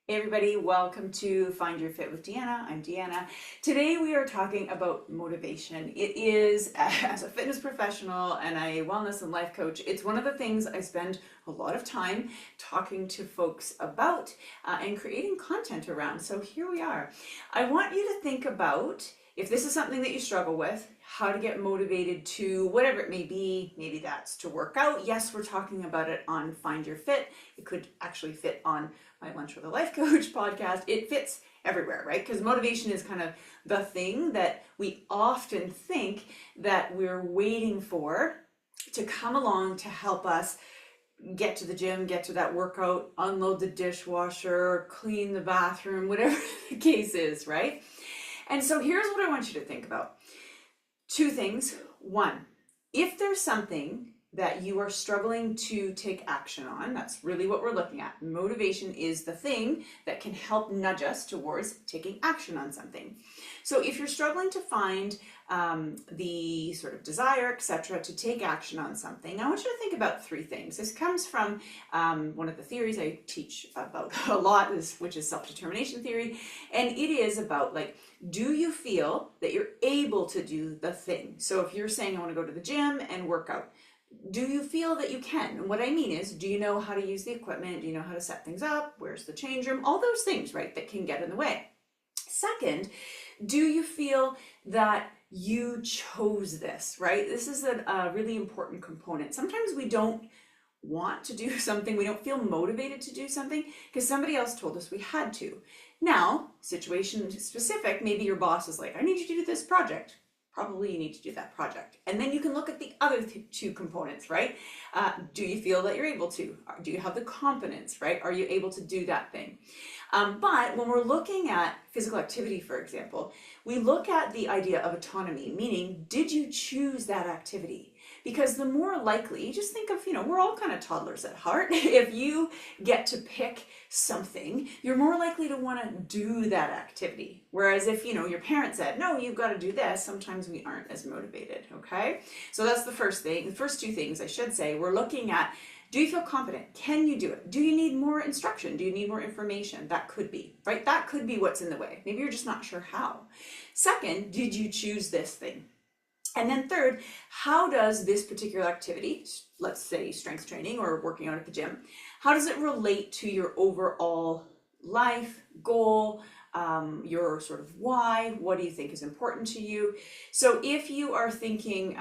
Hey everybody, welcome to Find Your Fit with Deanna. I'm Deanna. Today we are talking about motivation. It is, as a fitness professional and a wellness and life coach, it's one of the things I spend a lot of time talking to folks about and creating content around. So here we are. I want you to think about, if this is something that you struggle with, how to get motivated to whatever it may be. Maybe that's to work out. Yes, we're talking about it on Find Your Fit. It could actually fit on my Lunch with a Life Coach podcast. It fits everywhere, right? Because motivation is kind of the thing that we often think that we're waiting for to come along to help us get to the gym, get to that workout, unload the dishwasher, clean the bathroom, whatever the case is, right? And so here's what I want you to think about. Two things. One, if there's something that you are struggling to take action on, that's really what we're looking at. Motivation is the thing that can help nudge us towards taking action on something. So if you're struggling to find the sort of desire, etc., to take action on something, I want you to think about three things. This comes from one of the theories I teach about a lot, which is self-determination theory. And it is about, like, do you feel that you're able to do the thing? So if you're saying, I want to go to the gym and work out, do you feel that you can? And what I mean is, do you know how to use the equipment? Do you know how to set things up? Where's the change room? All those things, right, that can get in the way. Second, do you feel that you chose this, right? This is a really important component. Sometimes we don't want to do something, we don't feel motivated to do something because somebody else told us we had to. Now, situation specific, maybe your boss is like, I need you to do this project. Probably you need to do that project. And then you can look at the other two components, right? Do you feel that you're able to? Do you have the competence, right? Are you able to do that thing? But when we're looking at physical activity, for example, we look at the idea of autonomy, meaning, did you choose that activity? Because the more likely, just think of, we're all kind of toddlers at heart. If you get to pick something, you're more likely to want to do that activity. Whereas if, your parent said, no, you've got to do this, sometimes we aren't as motivated, okay? So that's the first thing. The first two things I should say, we're looking at, do you feel confident? Can you do it? Do you need more instruction? Do you need more information? That could be, right? That could be what's in the way. Maybe you're just not sure how. Second, did you choose this thing? And then third, how does this particular activity, let's say strength training or working out at the gym, how does it relate to your overall life goal, your sort of why? What do you think is important to you? So if you are thinking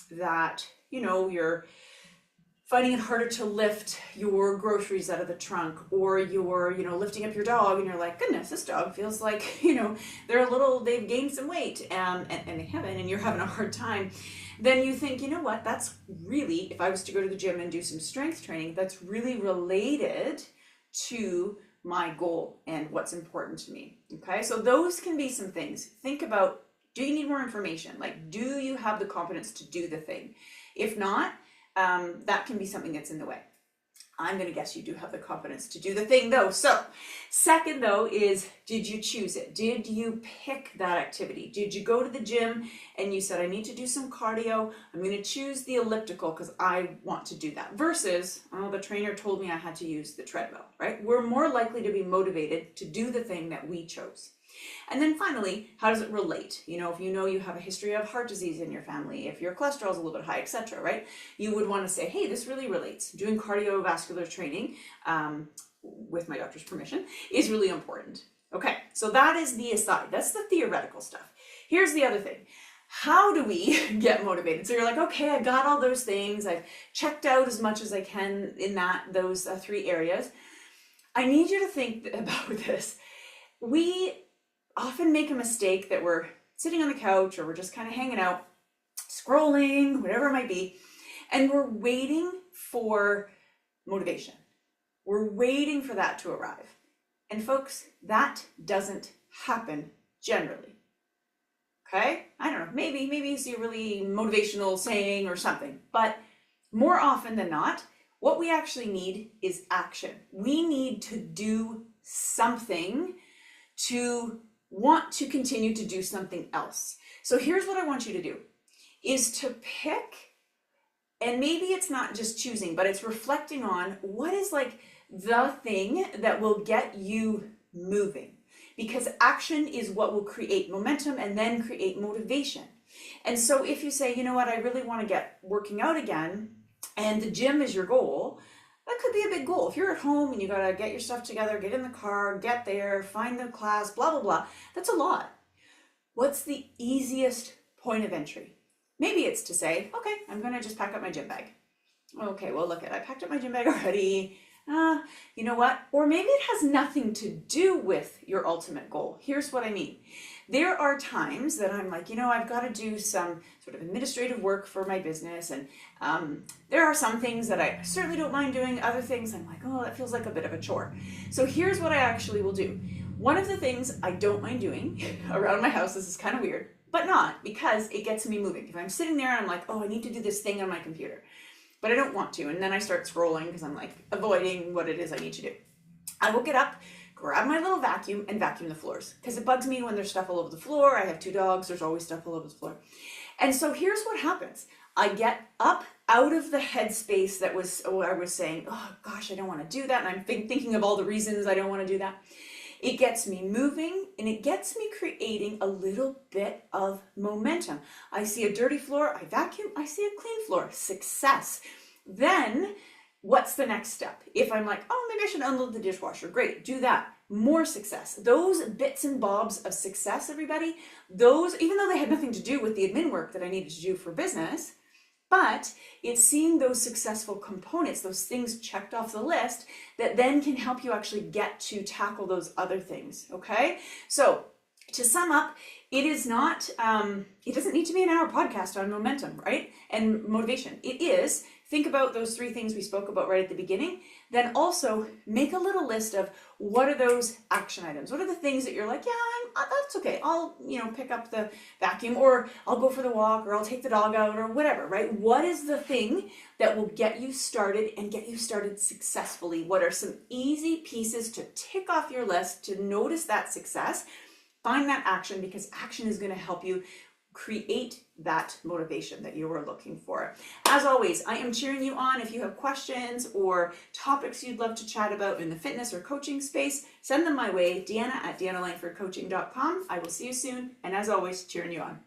that, you're finding it harder to lift your groceries out of the trunk, or you're, lifting up your dog and you're like, goodness, this dog feels like, they've gained some weight and they haven't, and you're having a hard time, then you think, what, that's really, if I was to go to the gym and do some strength training, that's really related to my goal and what's important to me. Okay, so those can be some things. Think about, do you need more information? Like, do you have the competence to do the thing? If not, that can be something that's in the way. I'm going to guess you do have the confidence to do the thing though. So second though is, did you choose it? Did you pick that activity? Did you go to the gym and you said, I need to do some cardio. I'm going to choose the elliptical because I want to do that, versus, oh, the trainer told me I had to use the treadmill, right? We're more likely to be motivated to do the thing that we chose. And then finally, how does it relate? If you have a history of heart disease in your family, if your cholesterol is a little bit high, etc., right? You would want to say, hey, this really relates. Doing cardiovascular training, with my doctor's permission, is really important. Okay, so that is the aside. That's the theoretical stuff. Here's the other thing. How do we get motivated? So you're like, okay, I got all those things. I've checked out as much as I can in those three areas. I need you to think about this. We often make a mistake that we're sitting on the couch or we're just kind of hanging out, scrolling, whatever it might be, and we're waiting for motivation. We're waiting for that to arrive. And folks, that doesn't happen generally. Okay? I don't know, maybe it's a really motivational saying or something, but more often than not, what we actually need is action. We need to do something to want to continue to do something else. So here's what I want you to do, is to pick, and maybe it's not just choosing, but it's reflecting on what is like the thing that will get you moving, because action is what will create momentum and then create motivation. And so if you say, you know what, I really want to get working out again, and the gym is your goal, that could be a big goal. If you're at home and you got to get your stuff together, get in the car, get there, find the class, blah, blah, blah, that's a lot. What's the easiest point of entry? Maybe it's to say, okay, I'm going to just pack up my gym bag. Okay, well, look, I packed up my gym bag already. You know what? Or maybe it has nothing to do with your ultimate goal. Here's what I mean. There are times that I'm like, I've got to do some sort of administrative work for my business. And there are some things that I certainly don't mind doing. Other things I'm like, oh, that feels like a bit of a chore. So here's what I actually will do. One of the things I don't mind doing around my house, this is kind of weird, but not, because it gets me moving. If I'm sitting there and I'm like, oh, I need to do this thing on my computer, but I don't want to, and then I start scrolling because I'm like avoiding what it is I need to do. I will get up, grab my little vacuum, and vacuum the floors, because it bugs me when there's stuff all over the floor. I have 2 dogs, there's always stuff all over the floor. And so here's what happens. I get up out of the headspace that was, I was saying, oh gosh, I don't want to do that, and I'm thinking of all the reasons I don't want to do that. It gets me moving, and it gets me creating a little bit of momentum. I see a dirty floor, I vacuum, I see a clean floor, success. Then what's the next step? If I'm like, oh, maybe I should unload the dishwasher, great, do that. More success. Those bits and bobs of success, everybody, those, even though they had nothing to do with the admin work that I needed to do for business, but it's seeing those successful components, those things checked off the list, that then can help you actually get to tackle those other things, okay? So to sum up, it is not, it doesn't need to be an hour podcast on momentum, right? And motivation. It is, think about those 3 things we spoke about right at the beginning. Then also make a little list of what are those action items? What are the things that you're like, yeah, that's okay. I'll, pick up the vacuum, or I'll go for the walk, or I'll take the dog out, or whatever, right? What is the thing that will get you started and get you started successfully? What are some easy pieces to tick off your list to notice that success? Find that action, because action is going to help you create that motivation that you were looking for. As always, I am cheering you on. If you have questions or topics you'd love to chat about in the fitness or coaching space, send them my way, Deanna at DeannaLangfordCoaching.com. I will see you soon. And as always, cheering you on.